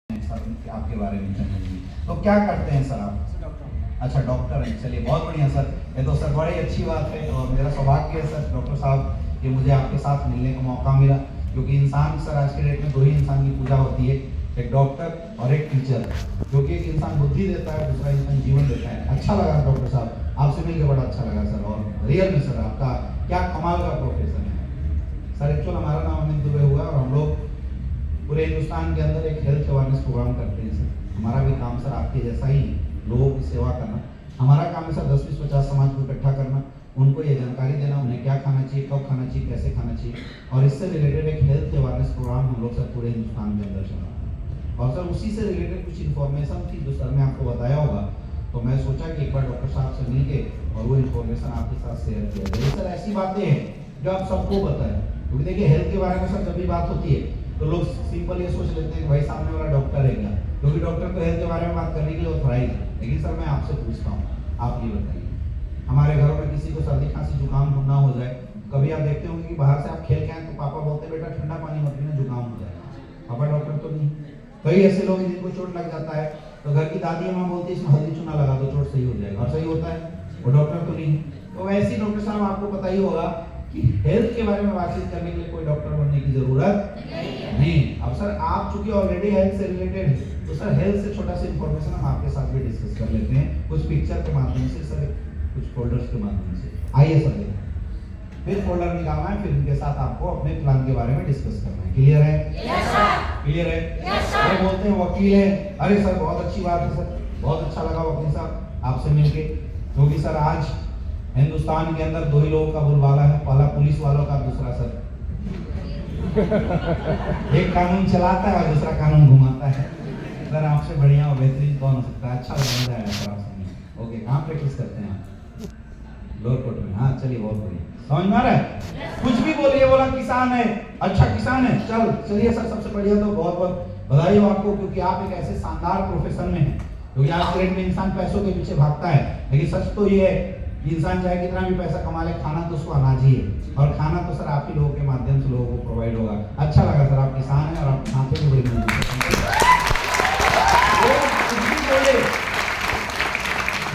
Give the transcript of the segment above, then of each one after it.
Sir आपके बारे में जानेंगे। तो क्या करते हैं सर आप? अच्छा, डॉक्टर हैं। चलिए बहुत बढ़िया सर, ये तो सर बड़ी अच्छी बात है और मेरा सौभाग्य है सर डॉक्टर साहब कि मुझे आपके साथ मिलने का मौका मिला, क्योंकि इंसान सर आज के डेट में दो ही इंसान की पूजा होती है, एक डॉक्टर और एक टीचर, क्योंकि एक इंसान बुद्धि देता है, दूसरा इंसान जीवन देता है। अच्छा लगा डॉक्टर साहब, आपसे मिलकर बड़ा अच्छा लगा सर। और रियल में सर आपका क्या कमाल का प्रोफेशन है सर। एक्चुअल हमारा नाम अमित दुबे हुआ और हम लोग पूरे हिंदुस्तान के अंदर एक हेल्थ अवेयरनेस प्रोग्राम करते हैं सर। हमारा भी काम सर आपके जैसा ही लोगों की सेवा करना। हमारा काम है सर 10-20-50 समाज को इकट्ठा करना, उनको ये जानकारी देना उन्हें क्या खाना चाहिए, कब खाना चाहिए, कैसे खाना चाहिए, और इससे रिलेटेड एक हेल्थ अवेयरनेस प्रोग्राम हम लोग सर पूरे हिंदुस्तान के अंदर चला रहे हैं। और सर उसी से रिलेटेड कुछ इन्फॉर्मेशन थी जो सर ने आपको बताया होगा, तो मैं सोचा कि एक बार डॉक्टर साहब से मिलके और वो इन्फॉर्मेशन आपके साथ शेयर किया जाए। सर ऐसी बातें हैं जो आप सबको बताएं, क्योंकि देखिए हेल्थ के बारे में सर जब भी बात होती है तो लोग सिंपल ये सोच लेते हैं कि भाई सामने वाला डॉक्टर है क्या, क्योंकि डॉक्टर तो हेल्थ के बारे में बात करने के लिए ऑथराइज है। लेकिन सर मैं आपसे पूछता हूँ, आप ये बताइए, हमारे घरों में किसी को सर्दी खांसी जुकाम ना हो जाए, कभी आप देखते होंगे कि बाहर से आप खेल के आए तो पापा बोलते हैं बेटा ठंडा पानी मत पीना जुकाम हो जाए। पापा डॉक्टर तो नहीं। कई ऐसे लोग जिनको चोट लग जाता है तो घर की दादी माँ बोलती है इसमें हल्दी चूना लगा दो चोट सही हो जाएगा, और सही होता है, वो डॉक्टर तो नहीं। तो वैसे ही डॉक्टर साहब आपको पता ही होगा कि हेल्थ के बारे में बातचीत करने के लिए कोई डॉक्टर बनने की जरूरत नहीं। अब सर आप चूंकि ऑलरेडी हेल्थ से रिलेटेड है तो सर हेल्थ से छोटा सा इंफॉर्मेशन हम आपके साथ भी डिस्कस कर लेते हैं, कुछ पिक्चर के माध्यम से सर, कुछ फोल्डर्स के माध्यम से। आइए सर देखिए, फिर फोल्डर निकालना है, फिर इनके साथ आपको अपने प्लान के बारे में डिस्कस करना है। क्लियर है? Yes sir. क्लियर है? यस ये सर। बोलते हैं वकील है। अरे सर बहुत अच्छी बात है सर, बहुत अच्छा लगा वकील साहब आपसे मिलके, क्योंकि सर आज हिंदुस्तान के अंदर दो ही लोगों का बोलबाला है, पहला पुलिस वालों का, दूसरा सर एक कानून चलाता है और दूसरा कानून घुमाता है। सर आपसे बढ़िया और बेहतरीन कौन हो सकता है? अच्छा लग रहा है सर आपसे। ओके, कहाँ प्रैक्टिस करते हैं आप? लोअर कोर्ट में। हाँ चलिए बहुत बढ़िया, समझ में आ रहा है? कुछ भी बोलिए, बोला किसान है, अच्छा किसान है, चल चलिए सर सबसे बढ़िया, तो बहुत बहुत बधाई हो आपको, क्योंकि आप एक ऐसे शानदार प्रोफेशन में हैं, क्योंकि आज के डेट में इंसान पैसों के पीछे भागता है, लेकिन सच तो ये है इंसान चाहे कितना भी पैसा कमा ले, खाना तो उसको अनाज ही है, और खाना तो सर आप ही लोगों के माध्यम से लोगों को प्रोवाइड होगा। अच्छा लगा सर, आप किसान हैं और आप खाते भी बड़ी मजबूत है।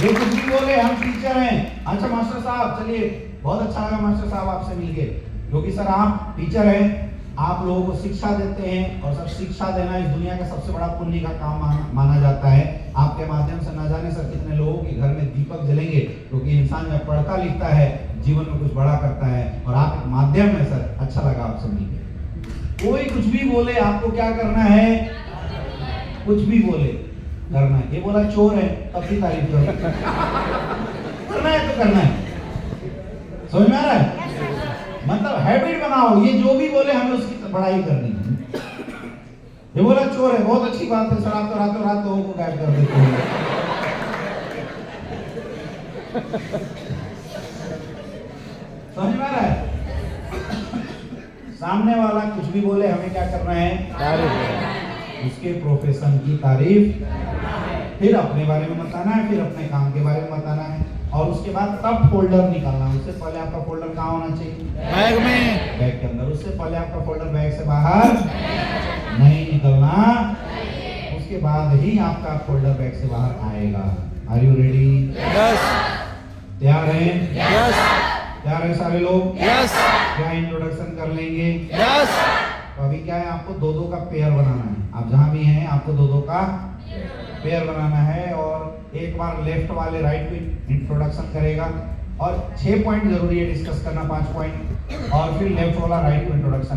ये कुछ भी बोले, हम टीचर हैं। अच्छा मास्टर साहब, चलिए बहुत अच्छा लगा मास्टर साहब आपसे मिलके, क्योंकि सर आप टीचर हैं, आप लोगों को शिक्षा देते हैं, और सर शिक्षा देना इस दुनिया का सबसे बड़ा पुण्य का काम माना जाता है। आपके माध्यम से न जाने सर कितने लोगों के घर में दीपक जलेंगे, क्योंकि इंसान जब पढ़ता लिखता है जीवन में कुछ बड़ा करता है, और आप एक माध्यम है सर। अच्छा लगा आपसे मिलके। कोई कुछ भी बोले, आपको क्या करना है? कुछ भी बोले करना है। ये बोला चोर है तब भी तारीफ करो, करना है तो करना है। समझ में आ रहा है? मतलब हैबिट बनाओ, ये जो भी बोले हमें उसकी पढ़ाई करनी है। ये बोला चोर है, बहुत अच्छी बात है सर, आप तो रातों रात लोगों को गायब कर देते हैं। समझ में आ रहा है? सामने वाला कुछ भी बोले, हमें क्या करना है? उसके प्रोफेशन की तारीफ, फिर अपने बारे में बताना है, फिर अपने काम के बारे में बताना है, और उसके बाद तब फोल्डर निकालना है। उससे पहले आपका फोल्डर कहाँ होना चाहिए? बैग में। बैग के अंदर। उससे पहले आपका फोल्डर बैग से बाहर नहीं निकलना, उसके बाद ही आपका फोल्डर बैग से बाहर आएगा। Are you ready? यस। तैयार हैं? यस। तैयार हैं सारे लोग? यस। क्या इंट्रोडक्शन कर लेंगे? यस। तो अभी क्या है, आपको दो का पेयर बनाना है। आप जहां भी हैं आपको दो का पेयर बनाना है, और एक बार लेफ्ट वाले राइट पे इंट्रोडक्शन करेगा, और 6 पॉइंट जरूरी है डिस्कस करना, 5 पॉइंट, और फिर लेफ्ट वाला राइट पे इंट्रोडक्शन।